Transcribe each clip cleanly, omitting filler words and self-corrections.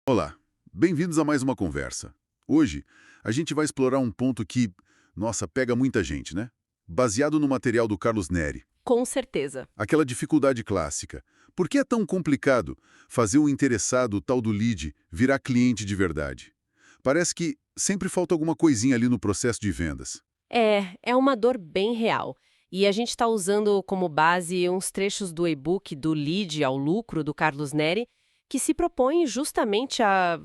Olá, bem-vindos a mais uma conversa. Hoje, a gente vai explorar um ponto que, nossa, pega muita gente, né? Baseado no material do Carlos Neri. Com certeza. Aquela dificuldade clássica. Por que é tão complicado fazer um interessado, tal do lead, virar cliente de verdade? Parece que sempre falta alguma coisinha ali no processo de vendas. É uma dor bem real. E a gente está usando como base uns trechos do e-book Do Lead ao Lucro, do Carlos Neri, que se propõe justamente a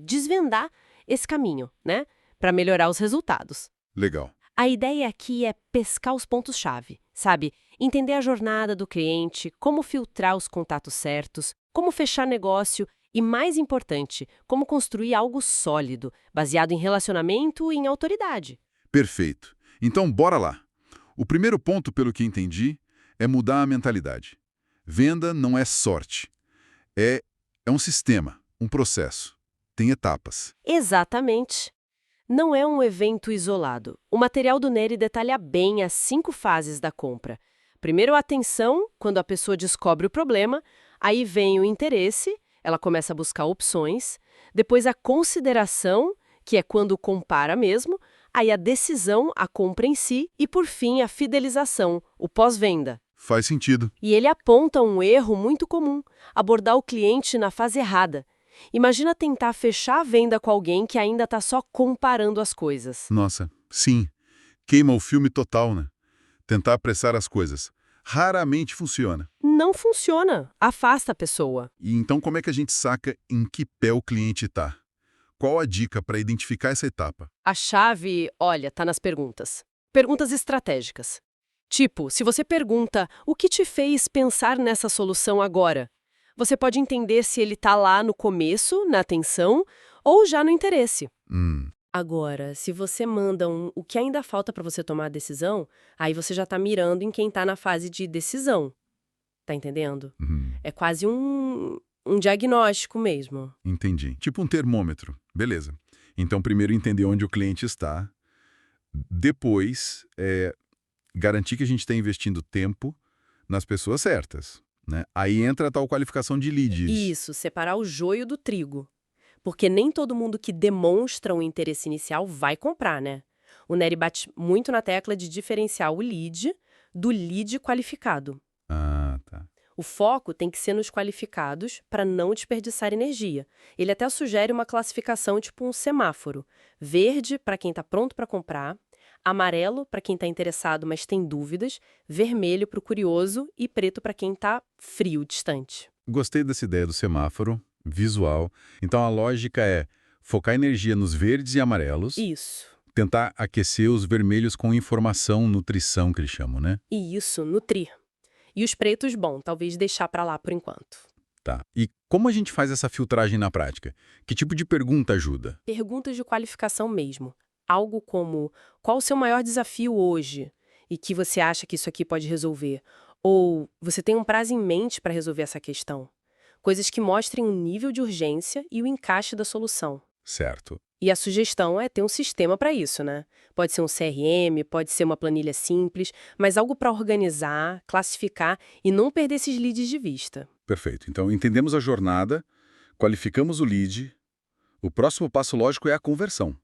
desvendar esse caminho, né? Para melhorar os resultados. Legal. A ideia aqui é pescar os pontos-chave, sabe? Entender a jornada do cliente, como filtrar os contatos certos, como fechar negócio e, mais importante, como construir algo sólido, baseado em relacionamento e em autoridade. Perfeito. Então, bora lá. O primeiro ponto, pelo que entendi, é mudar a mentalidade. Venda não é sorte. É um sistema, um processo. Tem etapas. Exatamente. Não é um evento isolado. O material do Neri detalha bem as 5 fases da compra. Primeiro, a atenção, quando a pessoa descobre o problema. Aí vem o interesse, ela começa a buscar opções. Depois, a consideração, que é quando compara mesmo. Aí, a decisão, a compra em si. E, por fim, a fidelização, o pós-venda. Faz sentido. E ele aponta um erro muito comum: abordar o cliente na fase errada. Imagina tentar fechar a venda com alguém que ainda está só comparando as coisas. Nossa, sim. Queima o filme total, né? Tentar apressar as coisas. Raramente funciona. Não funciona. Afasta a pessoa. E então como é que a gente saca em que pé o cliente está? Qual a dica para identificar essa etapa? A chave, olha, tá nas perguntas. Perguntas estratégicas. Tipo, se você pergunta o que te fez pensar nessa solução agora, você pode entender se ele tá lá no começo, na atenção, ou já no interesse. Hum, Agora, se você manda o que ainda falta para você tomar a decisão, aí você já tá mirando em quem tá na fase de decisão. Tá entendendo? uhum, É quase um diagnóstico mesmo. entendi. Tipo um termômetro. Beleza. Então primeiro entender onde o cliente está. Depois, garantir que a gente está investindo tempo nas pessoas certas, né? Aí entra a tal qualificação de leads. Isso, separar o joio do trigo. Porque nem todo mundo que demonstra um interesse inicial vai comprar, né? O Neri bate muito na tecla de diferenciar o lead do lead qualificado. Ah, tá. O foco tem que ser nos qualificados para não desperdiçar energia. Ele até sugere uma classificação tipo um semáforo. Verde para quem está pronto para comprar, amarelo para quem está interessado, mas tem dúvidas, vermelho para o curioso e preto para quem está frio, distante. Gostei dessa ideia do semáforo visual. Então a lógica é focar energia nos verdes e amarelos, Isso. tentar aquecer os vermelhos com informação, nutrição que eles chamam, né? E isso, nutrir. E os pretos, bom, talvez deixar para lá por enquanto. Tá. E como a gente faz essa filtragem na prática? Que tipo de pergunta ajuda? Perguntas de qualificação mesmo. Algo como: qual o seu maior desafio hoje? E que você acha que isso aqui pode resolver? Ou você tem um prazo em mente para resolver essa questão? Coisas que mostrem o nível de urgência e o encaixe da solução. Certo. E a sugestão é ter um sistema para isso, né? Pode ser um CRM, pode ser uma planilha simples, mas algo para organizar, classificar e não perder esses leads de vista. Perfeito. Então entendemos a jornada, qualificamos o lead. O próximo passo lógico é a conversão.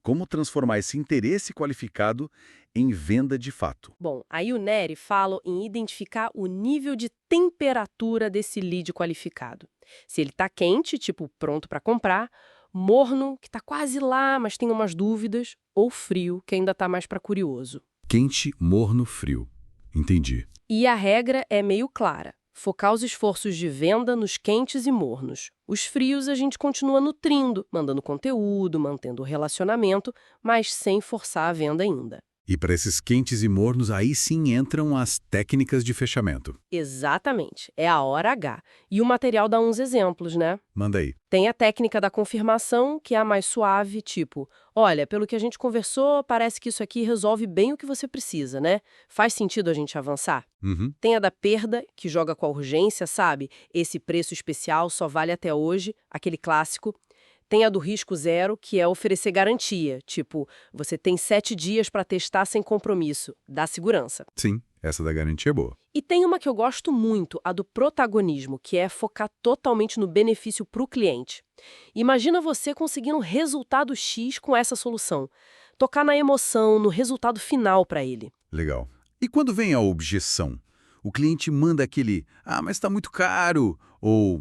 Como transformar esse interesse qualificado em venda de fato? Bom, aí o Neri fala em identificar o nível de temperatura desse lead qualificado. Se ele está quente, tipo pronto para comprar, morno, que está quase lá, mas tem umas dúvidas, ou frio, que ainda está mais para curioso. Quente, morno, frio. Entendi. E a regra é meio clara: focar os esforços de venda nos quentes e mornos. Os frios a gente continua nutrindo, mandando conteúdo, mantendo o relacionamento, mas sem forçar a venda ainda. E para esses quentes e mornos, aí sim entram as técnicas de fechamento. Exatamente, é a hora H. E o material dá uns exemplos, né? Manda aí. Tem a técnica da confirmação, que é a mais suave, tipo: olha, pelo que a gente conversou, parece que isso aqui resolve bem o que você precisa, né? Faz sentido a gente avançar? Uhum. Tem a da perda, que joga com a urgência, sabe? Esse preço especial só vale até hoje, aquele clássico. Tem a do risco zero, que é oferecer garantia, tipo: você tem 7 dias para testar sem compromisso, dá segurança. Sim, Essa da garantia é boa. E tem uma que eu gosto muito, a do protagonismo, que é focar totalmente no benefício para o cliente. Imagina você conseguindo um resultado X com essa solução. Tocar na emoção, no resultado final para ele. Legal. E quando vem a objeção? O cliente manda aquele, mas está muito caro, ou,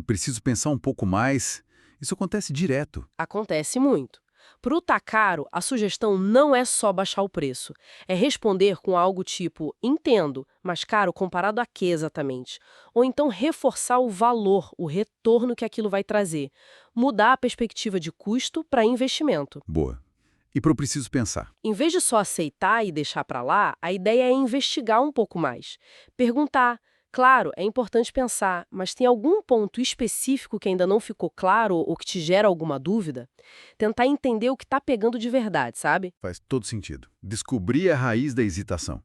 preciso pensar um pouco mais. Isso acontece direto. Acontece muito. Para o tá caro, a sugestão não é só baixar o preço. É responder com algo tipo, entendo, mas caro comparado a quê exatamente? Ou então reforçar o valor, o retorno que aquilo vai trazer. Mudar a perspectiva de custo para investimento. Boa. E para o preciso pensar? Em vez de só aceitar e deixar para lá, a ideia é investigar um pouco mais. Perguntar. Claro, é importante pensar, mas tem algum ponto específico que ainda não ficou claro ou que te gera alguma dúvida? Tentar entender o que está pegando de verdade, sabe? Faz todo sentido. Descobrir a raiz da hesitação.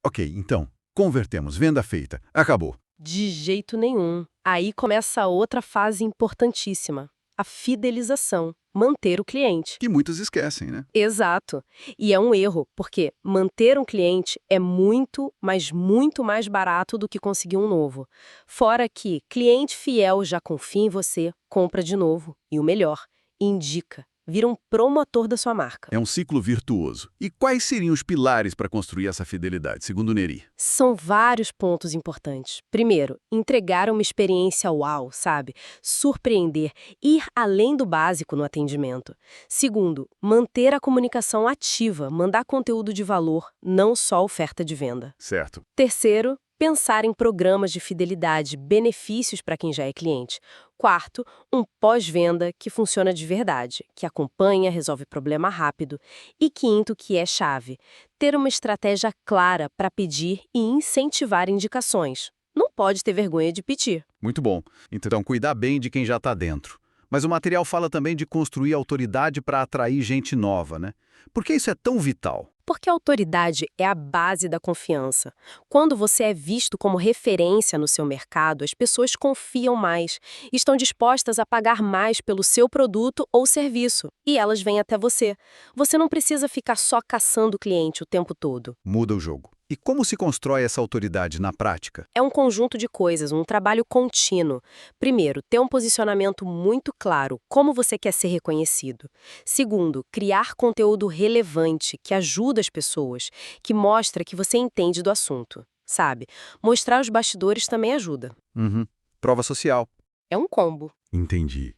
Ok, então, convertemos. Venda feita. Acabou. De jeito nenhum. Aí começa a outra fase importantíssima, a fidelização, manter o cliente. Que muitos esquecem, né? Exato. E é um erro, porque manter um cliente é muito, mas muito mais barato do que conseguir um novo. Fora que cliente fiel já confia em você, compra de novo. E o melhor, indica, vira um promotor da sua marca. É um ciclo virtuoso. E quais seriam os pilares para construir essa fidelidade, segundo o Neri? São vários pontos importantes. Primeiro, entregar uma experiência uau, sabe? Surpreender, ir além do básico no atendimento. Segundo, manter a comunicação ativa, mandar conteúdo de valor, não só oferta de venda. Certo. Terceiro, pensar em programas de fidelidade, benefícios para quem já é cliente. Quarto, um pós-venda que funciona de verdade, que acompanha, resolve problema rápido. E quinto, que é chave, ter uma estratégia clara para pedir e incentivar indicações. Não pode ter vergonha de pedir. Muito bom. Então, cuidar bem de quem já está dentro. Mas o material fala também de construir autoridade para atrair gente nova, né? Por que isso é tão vital? Porque a autoridade é a base da confiança. Quando você é visto como referência no seu mercado, as pessoas confiam mais, estão dispostas a pagar mais pelo seu produto ou serviço, e elas vêm até você. Você não precisa ficar só caçando o cliente o tempo todo. Muda o jogo. E como se constrói essa autoridade na prática? É um conjunto de coisas, um trabalho contínuo. Primeiro, ter um posicionamento muito claro, como você quer ser reconhecido. Segundo, criar conteúdo relevante, que ajuda as pessoas, que mostra que você entende do assunto. Sabe? Mostrar os bastidores também ajuda. Uhum. Prova social. É um combo. Entendi.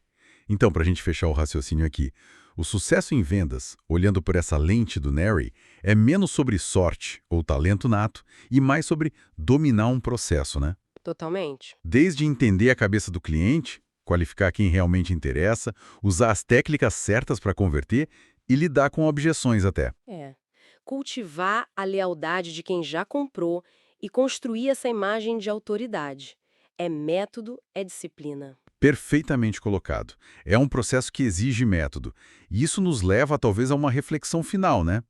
Então, para a gente fechar o raciocínio aqui, o sucesso em vendas, olhando por essa lente do Neri, é menos sobre sorte ou talento nato e mais sobre dominar um processo, né? Totalmente. Desde entender a cabeça do cliente, qualificar quem realmente interessa, usar as técnicas certas para converter e lidar com objeções até. É. Cultivar a lealdade de quem já comprou e construir essa imagem de autoridade. É método, é disciplina. Perfeitamente colocado. É um processo que exige método. E isso nos leva, talvez, a uma reflexão final, né?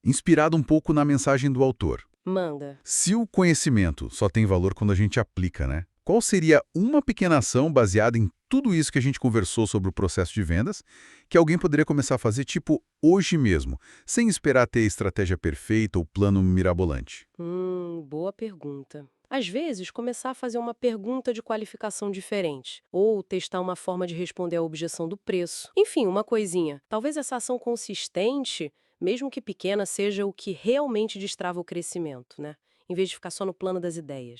Inspirado um pouco na mensagem do autor. Manda. Se o conhecimento só tem valor quando a gente aplica, né? Qual seria uma pequena ação baseada em tudo isso que a gente conversou sobre o processo de vendas que alguém poderia começar a fazer, tipo, hoje mesmo, sem esperar ter a estratégia perfeita ou plano mirabolante? Boa pergunta. Às vezes, começar a fazer uma pergunta de qualificação diferente, ou testar uma forma de responder à objeção do preço. Enfim, uma coisinha. Talvez essa ação consistente, mesmo que pequena, seja o que realmente destrava o crescimento, né? Em vez de ficar só no plano das ideias.